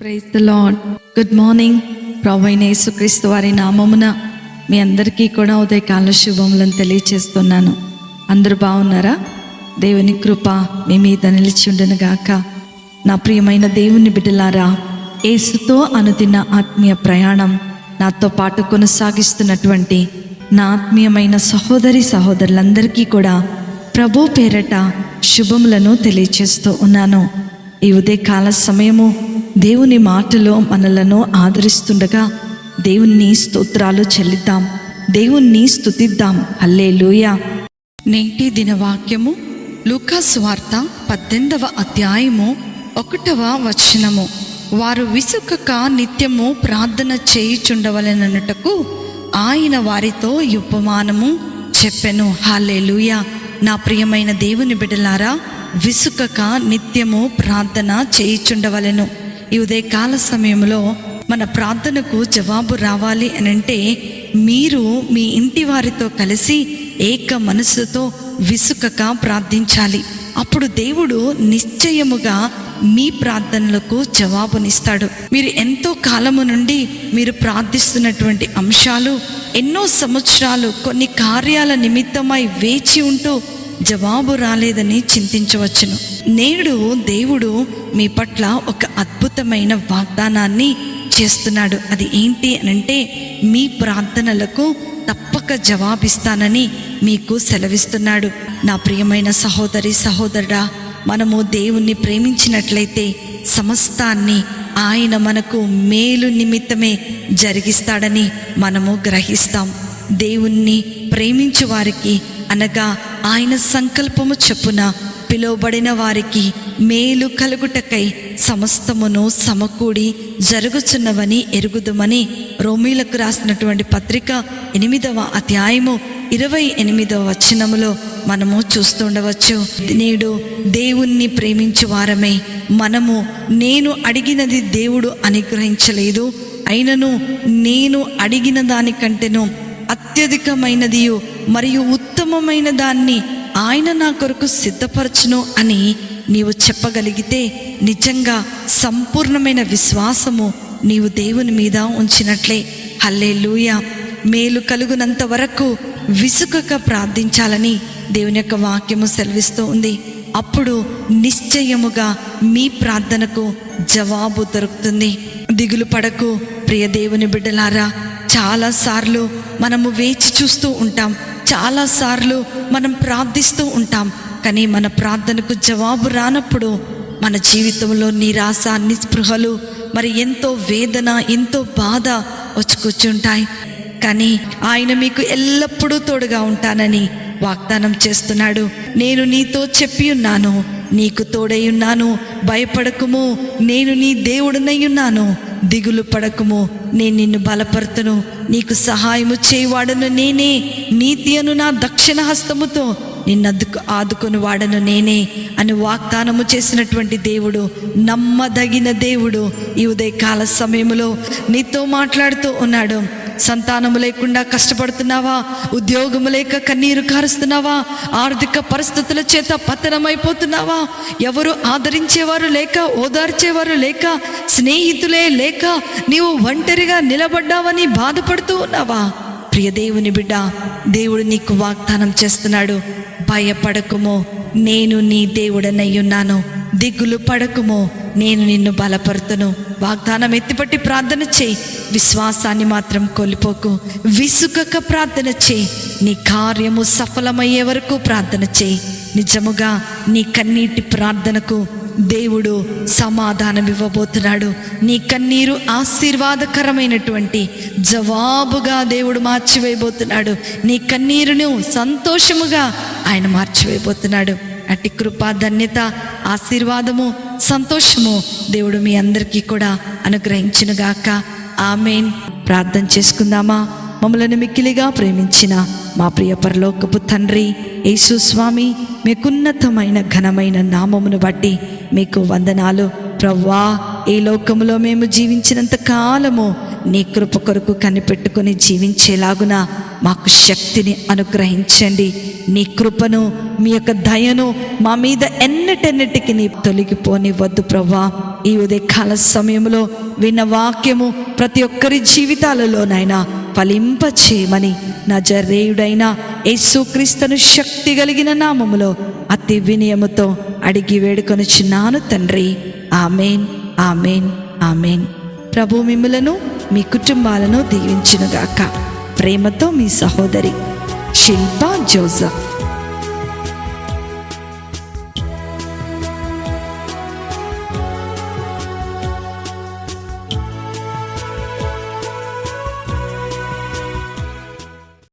Praise the lord. Good morning. ప్రభువైన యేసుక్రీస్తు వారి నామమున మీ అందరికీ కూడా ఉదయకాల శుభములను తెలియచేస్తున్నాను. అందరూ బాగున్నారా? దేవుని కృప మీ మీద నిలిచి ఉండును గాక. నా ప్రియమైన దేవుని బిడ్డలారా, యేసుతో అనుదిన ఆత్మీయ ప్రయాణం నాతో పాటు కొనసాగిస్తున్నటువంటి నా ఆత్మీయమైన సహోదరి సహోదరులందరికీ కూడా ప్రభు పేరట శుభములను తెలియచేస్తూ ఉన్నాను. ఈ ఉదయకాల సమయము దేవుని మాటలో మనలను ఆదరిస్తుండగా దేవుని స్తోత్రాలు చెల్లిద్దాం, దేవుణ్ణి స్తుతిద్దాం. హల్లెలూయా. నేటి దిన వాక్యము లూకా సువార్త 18వ అధ్యాయము 1వ వచనము. వారు విసుకక నిత్యము ప్రార్థన చేయుచుండవలెననుటకు ఆయన వారితో ఈ ఉపమానము చెప్పెను. హల్లెలూయా. నా ప్రియమైన దేవుని బిడ్డలారా, విసుకక నిత్యము ప్రార్థన చేయుచుండవలెను. ఈ ఉదయకాల సమయంలో మన ప్రార్థనకు జవాబు రావాలి అని అంటే మీరు మీ ఇంటి వారితో కలిసి ఏక మనసుతో విసుకక ప్రార్థించాలి. అప్పుడు దేవుడు నిశ్చయముగా మీ ప్రార్థనలకు జవాబునిస్తాడు. మీరు ఎంతో కాలము నుండి మీరు ప్రార్థిస్తున్నటువంటి అంశాలు, ఎన్నో సంవత్సరాలు కొన్ని కార్యాల నిమిత్తమై వేచి ఉంటూ జవాబు రాలేదని చింతించవచ్చును. నేడు దేవుడు మీ పట్ల ఒక అద్భుతమైన వాగ్దానాన్ని చేస్తున్నాడు. అది ఏంటి అనంటే మీ ప్రార్థనలకు తప్పక జవాబిస్తానని మీకు సెలవిస్తున్నాడు. నా ప్రియమైన సహోదరి సహోదరుడా, మనము దేవుణ్ణి ప్రేమించినట్లయితే సమస్తాన్ని ఆయన మనకు మేలు నిమిత్తమే జరిగిస్తాడని మనము గ్రహిస్తాం. దేవుణ్ణి ప్రేమించు వారికి అనగా ఆయన సంకల్పము చొప్పున పిలువబడిన వారికి మేలు కలుగుటకై సమస్తమును సమకూడి జరుగుచున్నవని ఎరుగుదుమని రోమీలకు రాసినటువంటి పత్రిక 8వ అధ్యాయము 28వ వచనములో మనము చూస్తుండవచ్చు. నేడు దేవుణ్ణి ప్రేమించు వారమే మనము నేను అడిగినది దేవుడు అనుగ్రహించలేదు, అయినను నేను అడిగిన దానికంటేను అత్యధికమైనది మరియు ఉత్తమమైన దాన్ని ఆయన నా కొరకు సిద్ధపరచును అని నీవు చెప్పగలిగితే నిజంగా సంపూర్ణమైన విశ్వాసము నీవు దేవుని మీద ఉంచినట్లే. హల్లెలూయా. మేలు కలుగునంత వరకు విసుకక ప్రార్థించాలని దేవుని యొక్క వాక్యము సెలవిస్తూ ఉంది. అప్పుడు నిశ్చయముగా మీ ప్రార్థనకు జవాబు దొరుకుతుంది. దిగులు పడకు ప్రియ దేవుని బిడ్డలారా. చాలాసార్లు మనము వేచి చూస్తూ ఉంటాం, చాలాసార్లు మనం ప్రార్థిస్తూ ఉంటాం, కానీ మన ప్రార్థనకు జవాబు రానప్పుడు మన జీవితంలో నిరాశ, నిస్పృహలు, మరి ఎంతో వేదన, ఎంతో బాధ వచ్చి కూర్చుంటాయి. కానీ ఆయన మీకు ఎల్లప్పుడూ తోడుగా ఉంటానని వాగ్దానం చేస్తున్నాడు. నేను నీతో చెప్పి ఉన్నాను, నీకు తోడై ఉన్నాను, భయపడకుము, నేను నీ దేవుడినై ఉన్నాను, దిగులు పడకుము, నేను నిన్ను బలపరుతును, నీకు సహాయము చేయవాడను నేనే, నీతి అను నా దక్షిణ హస్తముతో నిన్ను ఆదుకొని వాడను నేనే అని వాగ్దానము చేసినటువంటి దేవుడు, నమ్మదగిన దేవుడు ఈ ఉదయకాల సమయంలో నీతో మాట్లాడుతూ ఉన్నాడు. సంతానము లేకుండా కష్టపడుతున్నావా? ఉద్యోగము లేక కన్నీరు కారుస్తున్నావా? ఆర్థిక పరిస్థితుల చేత పతనమైపోతున్నావా? ఎవరు ఆదరించేవారు లేక, ఓదార్చేవారు లేక, స్నేహితులే లేక నీవు ఒంటరిగా నిలబడ్డావని బాధపడుతూ ఉన్నావా? ప్రియ దేవుని బిడ్డ, దేవుడు నీకు వాగ్దానం చేస్తున్నాడు. భయపడకుమో, నేను నీ దేవుడనై ఉన్నాను, దిగులు పడకుమో, నేను నిన్ను బలపరుతును. వాగ్దానం ఎత్తిపట్టి ప్రార్థన చేయి, విశ్వాసాన్ని మాత్రం కోల్పోకు. విసుకక ప్రార్థన చేయి, నీ కార్యము సఫలమయ్యే వరకు ప్రార్థన చేయి. నిజముగా నీ కన్నీటి ప్రార్థనకు దేవుడు సమాధానం ఇవ్వబోతున్నాడు. నీ కన్నీరు ఆశీర్వాదకరమైనటువంటి జవాబుగా దేవుడు మార్చివేయబోతున్నాడు. నీ కన్నీరును సంతోషముగా ఆయన మార్చివేయబోతున్నాడు. అట్టి కృపా, ధన్యత, ఆశీర్వాదము, సంతోషము దేవుడు మీ అందరికీ కూడా అనుగ్రహించునుగాక. ఆమేన్. ప్రార్థన చేసుకుందామా? మమ్మలను మిక్కిలిగా ప్రేమించిన మా ప్రియ పరలోకపు తండ్రి యేసు స్వామి, మీకున్నతమైన ఘనమైన నామమును బట్టి మీకు వందనాలు. ప్రవ్వా, ఈ లోకములో మేము జీవించినంత కాలము నీ కృప కొరకు కనిపెట్టుకుని జీవించేలాగున మాకు శక్తిని అనుగ్రహించండి. నీ కృపను, మీ యొక్క దయను మా మీద ఎన్నటెన్నటికి నీ తొలగిపోనివ్వద్దు ప్రవ్వా. ఈ ఉదయకాల సమయంలో విన్న వాక్యము ప్రతి ఒక్కరి జీవితాలలోనైనా ఫలింప చేయమని నజరేయుడైన యేసుక్రీస్తును శక్తి కలిగిన నామములో అతి వినయముతో అడిగి వేడుకొనుచున్నాను తండ్రి. ఆమేన్, ఆమేన్, ఆమేన్. ప్రభు మిమ్ములను మీ కుటుంబాలను దీవించునుగాక. ప్రేమతో మీ సహోదరి శిల్పా జోసెఫ్.